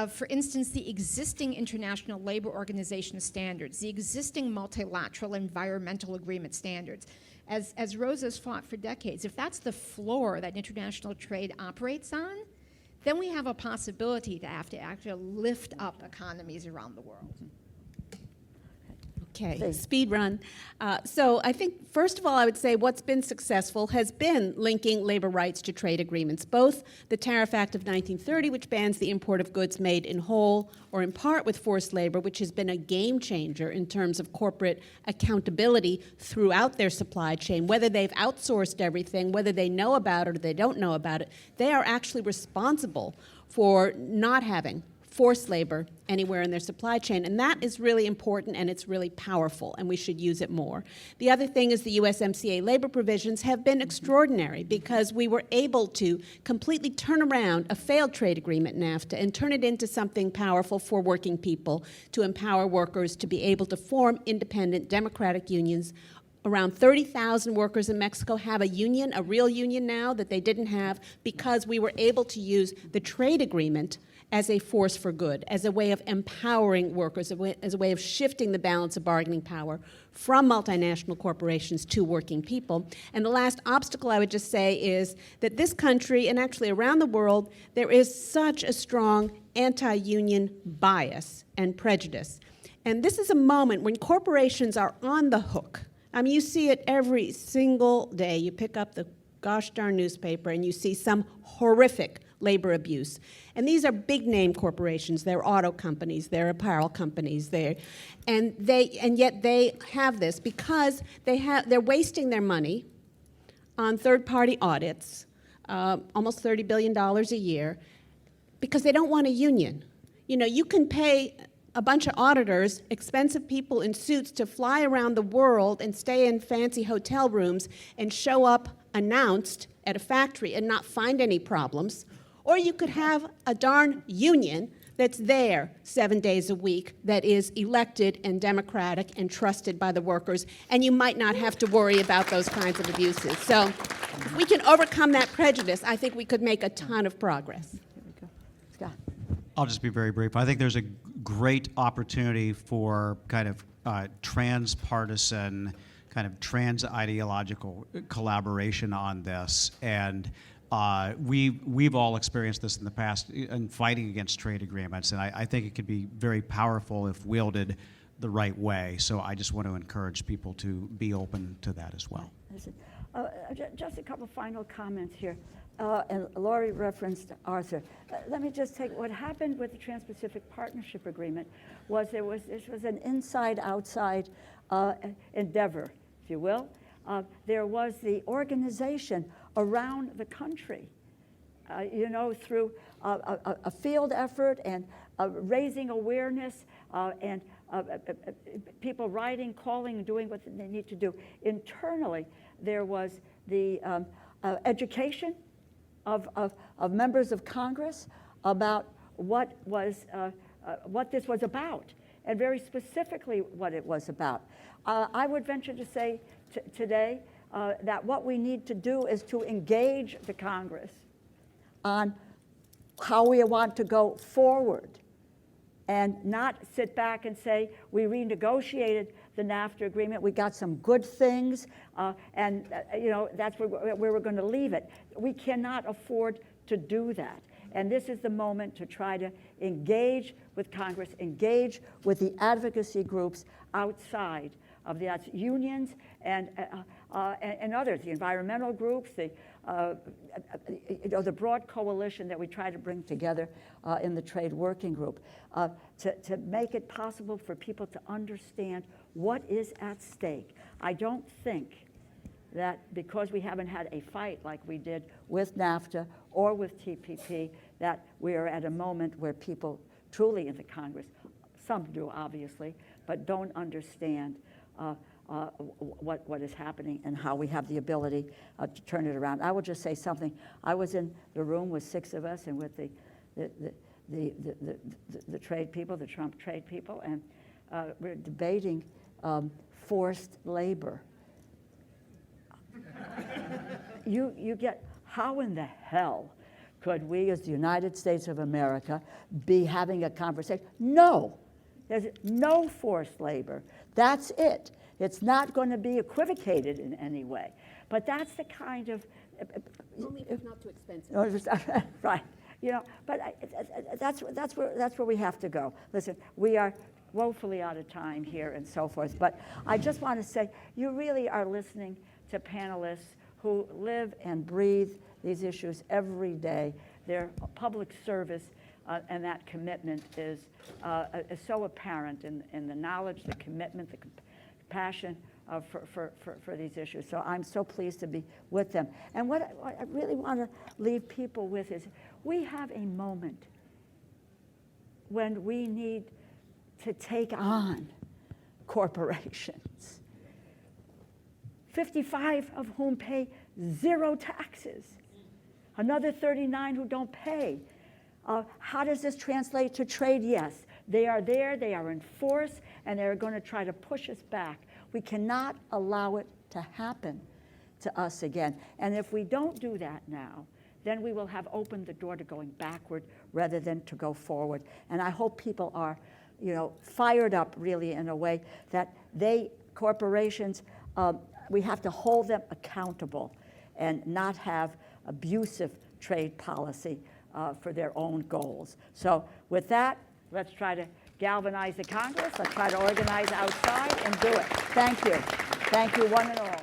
for instance, the existing International Labor Organization standards, the existing multilateral environmental agreement standards, as Rosa's fought for decades, if that's the floor that international trade operates on, then we have a possibility to have to actually lift up economies around the world. Okay, speed run. So I think, first of all, I would say what's been successful has been linking labor rights to trade agreements, both the Tariff Act of 1930, which bans the import of goods made in whole or in part with forced labor, which has been a game changer in terms of corporate accountability throughout their supply chain. Whether they've outsourced everything, whether they know about it or they don't know about it, they are actually responsible for not having forced labor anywhere in their supply chain. And that is really important and it's really powerful and we should use it more. The other thing is the USMCA labor provisions have been extraordinary because we were able to completely turn around a failed trade agreement, NAFTA, and turn it into something powerful for working people to empower workers to be able to form independent democratic unions. Around 30,000 workers in Mexico have a union, a real union now that they didn't have because we were able to use the trade agreement as a force for good, as a way of empowering workers, as a way of shifting the balance of bargaining power from multinational corporations to working people. And the last obstacle I would just say is that this country, and actually around the world, there is such a strong anti-union bias and prejudice. And this is a moment when corporations are on the hook. I mean, you see it every single day. You pick up the gosh darn newspaper and you see some horrific labor abuse. And these are big name corporations. They're auto companies, they're apparel companies, and yet they have this because they're wasting their money on third-party audits, almost $30 billion a year, because they don't want a union. You can pay a bunch of auditors, expensive people in suits, to fly around the world and stay in fancy hotel rooms and show up announced at a factory and not find any problems. Or you could have a darn union that's there 7 days a week, that is elected and democratic and trusted by the workers, and you might not have to worry about those kinds of abuses. So if we can overcome that prejudice, I think we could make a ton of progress. Here we go. Scott. I'll just be very brief. I think there's a great opportunity for kind of transpartisan, kind of trans-ideological collaboration on this. And we've all experienced this in the past in fighting against trade agreements. And I think it could be very powerful if wielded the right way. So I just want to encourage people to be open to that as well. Listen, just a couple final comments here. And Laurie referenced Arthur. Let me just take what happened with the Trans-Pacific Partnership Agreement was this was an inside-outside endeavor, if you will. There was the organization around the country, through a field effort and raising awareness and people writing, calling, and doing what they need to do. Internally, there was the education of members of Congress about what this was about, and very specifically what it was about. I would venture to say today that what we need to do is to engage the Congress on how we want to go forward, and not sit back and say, we renegotiated the NAFTA agreement, we got some good things, and that's where we're going to leave it. We cannot afford to do that. And this is the moment to try to engage with Congress, engage with the advocacy groups outside of the unions and others, the environmental groups, the broad coalition that we try to bring together in the Trade Working Group, to make it possible for people to understand what is at stake. I don't think that because we haven't had a fight like we did with NAFTA or with TPP, that we are at a moment where people truly in the Congress, some do obviously, but don't understand what is happening and how we have the ability to turn it around. I will just say something. I was in the room with 6 of us and with the trade people, the Trump trade people, and we're debating forced labor. You get, how in the hell could we as the United States of America be having a conversation? No, there's no forced labor. That's it. It's not going to be equivocated in any way. But that's the kind of... Only if not too expensive. Right. But that's where we have to go. Listen, we are woefully out of time here and so forth. But I just want to say, you really are listening to panelists who live and breathe these issues every day. Their public service and that commitment is so apparent in the knowledge, the commitment, the passion for these issues. So I'm so pleased to be with them. And what I really want to leave people with is we have a moment when we need to take on corporations, 55 of whom pay 0 taxes, another 39 who don't pay. How does this translate to trade? Yes, they are there, they are in force, and they're going to try to push us back. We cannot allow it to happen to us again. And if we don't do that now, then we will have opened the door to going backward rather than to go forward. And I hope people are, fired up really in a way that corporations, we have to hold them accountable and not have abusive trade policy for their own goals. So with that, let's try to galvanize the Congress. Let's try to organize outside and do it. Thank you. Thank you, one and all.